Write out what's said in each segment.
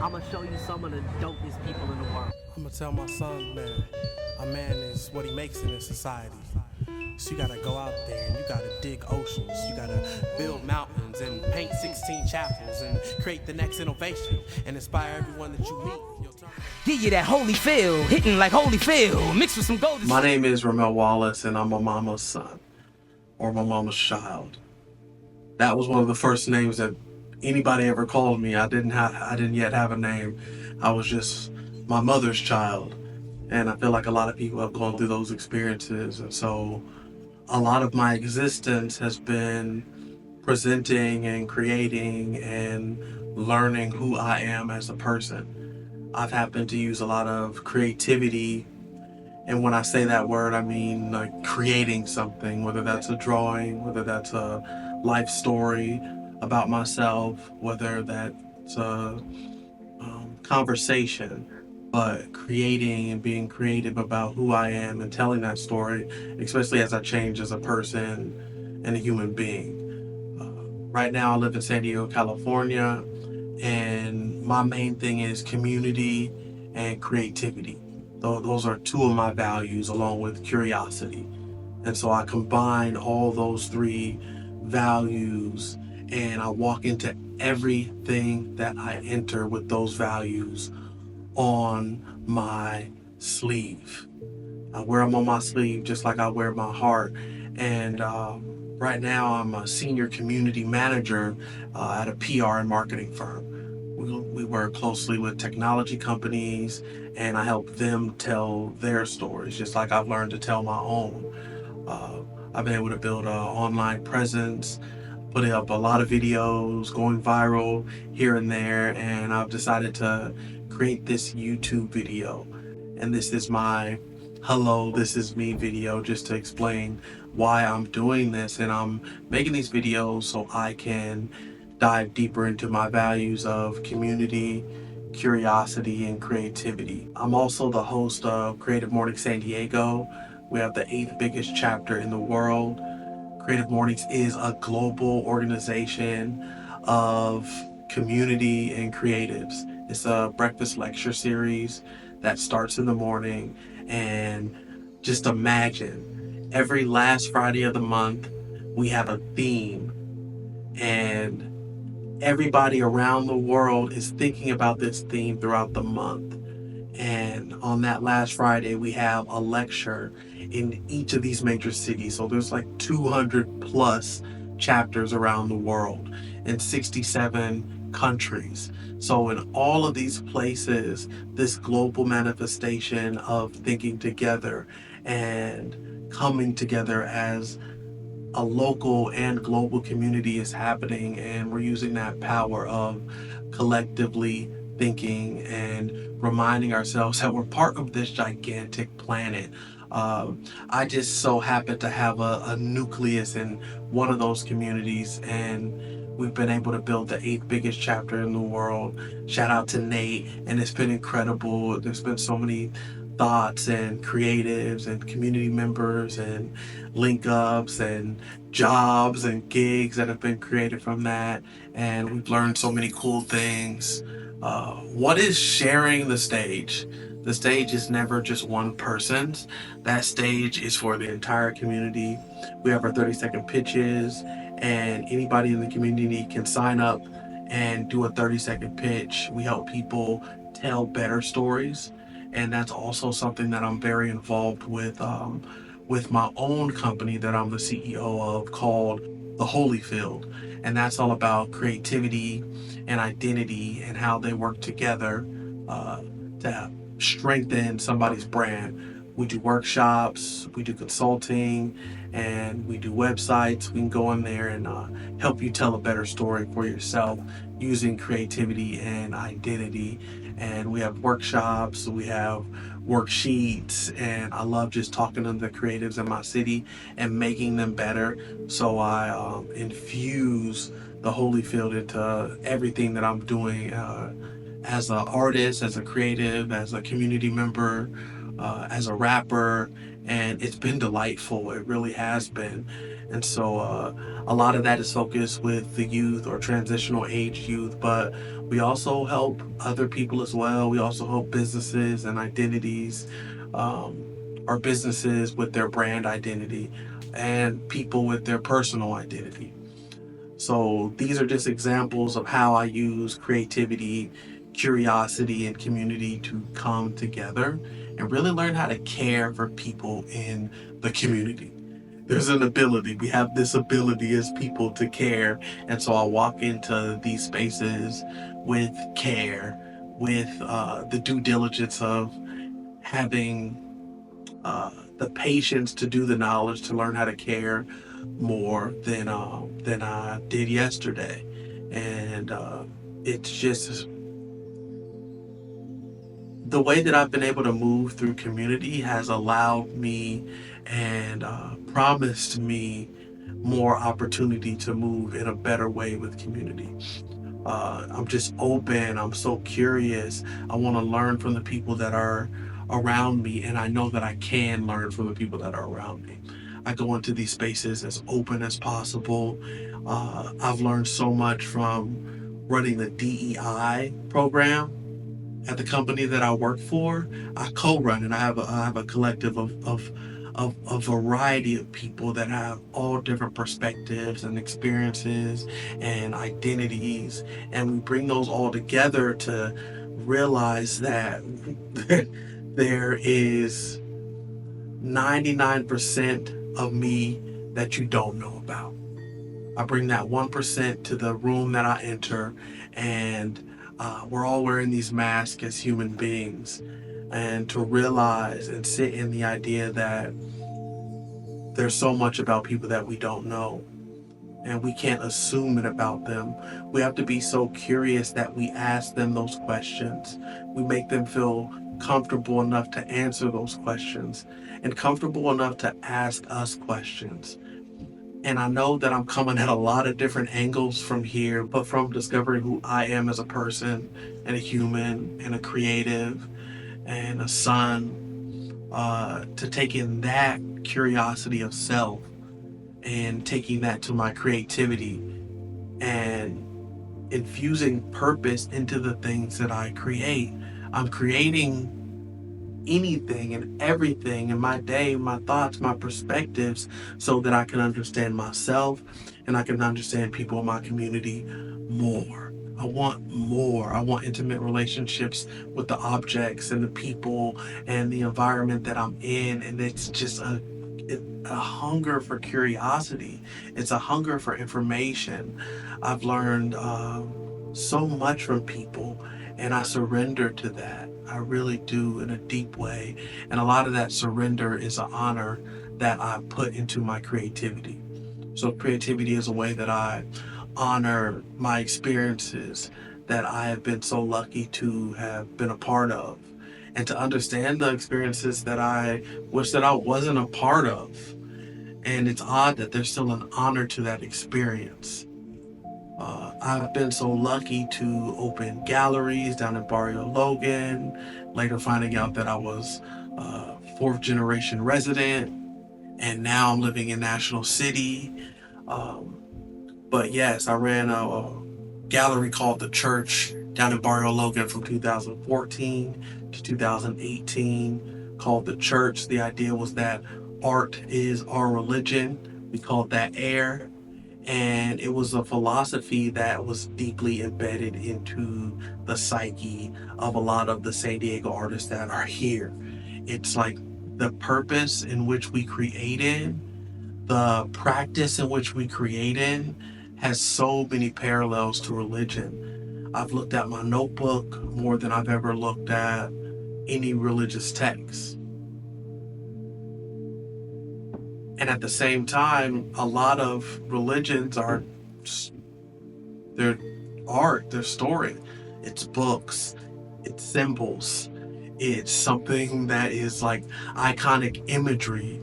I'ma show you some of the dopest people in the world. I'm gonna tell my son, man, a man is what he makes in this society. So you gotta go out there and you gotta dig oceans. You gotta build mountains and paint 16 chapels and create the next innovation and inspire everyone that you meet. Give you that holy feel, hitting like holy feel, mixed with some golden. My name is Ramel Wallace, and I'm my mama's son, or my mama's child. That was one of the first names that anybody ever called me. I didn't yet have a name. I was just my mother's child, and I feel like a lot of people have gone through those experiences, and so a lot of my existence has been presenting and creating and learning who I am as a person. I've happened to use a lot of creativity, and when I say that word, I mean like creating something, whether that's a drawing, whether that's a life story about myself, whether that's a conversation, but creating and being creative about who I am and telling that story, especially as I change as a person and a human being. Right now, I live in San Diego, California, and my main thing is community and creativity. Those are two of my values, along with curiosity. And so I combine all those three values, and I walk into everything that I enter with those values on my sleeve. I wear them on my sleeve just like I wear my heart. And right now I'm a senior community manager at a PR and marketing firm. We work closely with technology companies, and I help them tell their stories just like I've learned to tell my own. I've been able to build an online presence, putting up a lot of videos, going viral here and there, and I've decided to create this YouTube video. And this is my hello, this is me video, just to explain why I'm doing this. And I'm making these videos so I can dive deeper into my values of community, curiosity, and creativity. I'm also the host of Creative Morning San Diego. We have the 8th biggest chapter in the world. Creative Mornings is a global organization of community and creatives. It's a breakfast lecture series that starts in the morning, and just imagine every last Friday of the month we have a theme, and everybody around the world is thinking about this theme throughout the month. And on that last Friday, we have a lecture in each of these major cities. So there's like 200 plus chapters around the world in 67 countries. So in all of these places, this global manifestation of thinking together and coming together as a local and global community is happening, and we're using that power of collectively thinking and reminding ourselves that we're part of this gigantic planet. I just so happen to have a nucleus in one of those communities, and we've been able to build the 8th biggest chapter in the world. Shout out to Nate, and it's been incredible. There's been so many thoughts and creatives and community members and link ups and jobs and gigs that have been created from that, and we've learned so many cool things. What is sharing the stage? The stage is never just one person's. That stage is for the entire community. We have our 30-second pitches, and anybody in the community can sign up and do a 30-second pitch. We help people tell better stories, and that's also something that I'm very involved with my own company that I'm the CEO of, called The Holyfield. And that's all about creativity and identity and how they work together to strengthen somebody's brand. We do workshops, we do consulting, and we do websites. We can go in there and help you tell a better story for yourself using creativity and identity. And we have workshops, we have worksheets, and I love just talking to the creatives in my city and making them better. So I infuse the Holyfield into everything that I'm doing as an artist, as a creative, as a community member, as a rapper, and it's been delightful. It really has been. And so a lot of that is focused with the youth or transitional age youth, but We also help other people as well. We also help businesses and identities, or businesses with their brand identity and people with their personal identity. So these are just examples of how I use creativity, curiosity, and community to come together and really learn how to care for people in the community. There's an ability. We have this ability as people to care. And so I walk into these spaces with care, with the due diligence of having the patience to do the knowledge to learn how to care more than I did yesterday. And it's just the way that I've been able to move through community has allowed me and promised me more opportunity to move in a better way with community. I'm just open. I'm so curious. I want to learn from the people that are around me, and I know that I can learn from the people that are around me. I go into these spaces as open as possible. I've learned so much from running the DEI program at the company that I work for. I co-run, and I have a collective of a variety of people that have all different perspectives and experiences and identities, and we bring those all together to realize that there is 99% of me that you don't know about. I bring that 1% to the room that I enter, and we're all wearing these masks as human beings. And to realize and sit in the idea that there's so much about people that we don't know, and we can't assume it about them. We have to be so curious that we ask them those questions. We make them feel comfortable enough to answer those questions and comfortable enough to ask us questions. And I know that I'm coming at a lot of different angles from here, but from discovering who I am as a person and a human and a creative and a son, to taking that curiosity of self and taking that to my creativity and infusing purpose into the things that I create. I'm creating anything and everything in my day, my thoughts, my perspectives, so that I can understand myself and I can understand people in my community more. I want more. I want intimate relationships with the objects and the people and the environment that I'm in. And it's just a hunger for curiosity. It's a hunger for information. I've learned so much from people, and I surrender to that. I really do, in a deep way. And a lot of that surrender is an honor that I put into my creativity. So creativity is a way that I honor my experiences that I have been so lucky to have been a part of, and to understand the experiences that I wish that I wasn't a part of. And it's odd that there's still an honor to that experience. I've been so lucky to open galleries down in Barrio Logan, later finding out that I was a fourth generation resident, and now I'm living in National City. Um, but yes, I ran a gallery called The Church down in Barrio Logan from 2014 to 2018, called The Church. The idea was that art is our religion. We called that air. And it was a philosophy that was deeply embedded into the psyche of a lot of the San Diego artists that are here. It's like the purpose in which we created, the practice in which we created, has so many parallels to religion. I've looked at my notebook more than I've ever looked at any religious text. And at the same time, a lot of religions are their art, their story. It's books, it's symbols, it's something that is like iconic imagery,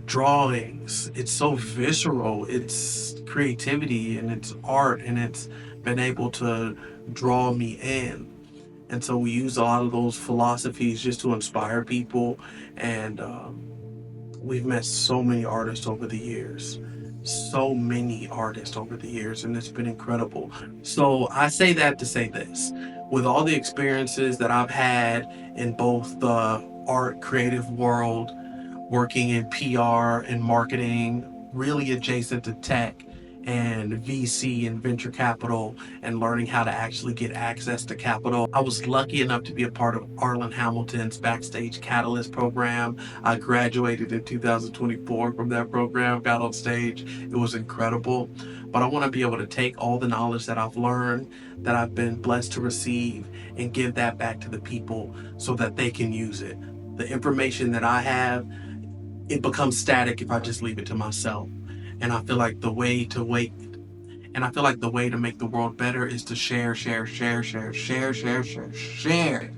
drawings. It's so visceral. It's creativity and it's art, and it's been able to draw me in. And so we use a lot of those philosophies just to inspire people. And we've met so many artists over the years. so many artists over the years, and it's been incredible. So I say that to say this: with all the experiences that I've had in both the art creative world, working in PR and marketing, really adjacent to tech and VC and venture capital, and learning how to actually get access to capital. I was lucky enough to be a part of Arlen Hamilton's Backstage Catalyst program. I graduated in 2024 from that program, got on stage. It was incredible. But I want to be able to take all the knowledge that I've learned, that I've been blessed to receive, and give that back to the people so that they can use it. The information that I have, it becomes static if I just leave it to myself. And I feel like the way to wait, and I feel like the way to make the world better is to share, share, share, share, share, share, share, share.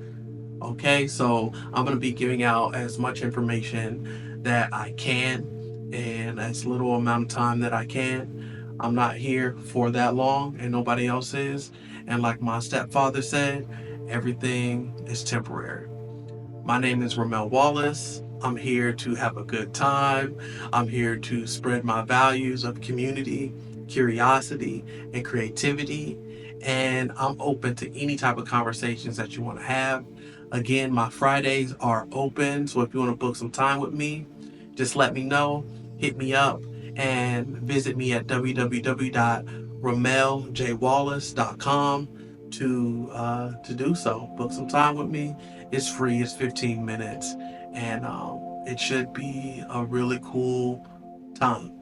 Okay, so I'm gonna be giving out as much information that I can in as little amount of time that I can. I'm not here for that long, and nobody else is. And like my stepfather said, everything is temporary. My name is Ramel Wallace. I'm here to have a good time. I'm here to spread my values of community, curiosity, and creativity. And I'm open to any type of conversations that you want to have. Again, my Fridays are open. So if you want to book some time with me, just let me know, hit me up, and visit me at www.rameljwallace.com to do so. Book some time with me. It's free. It's 15 minutes, and it should be a really cool time.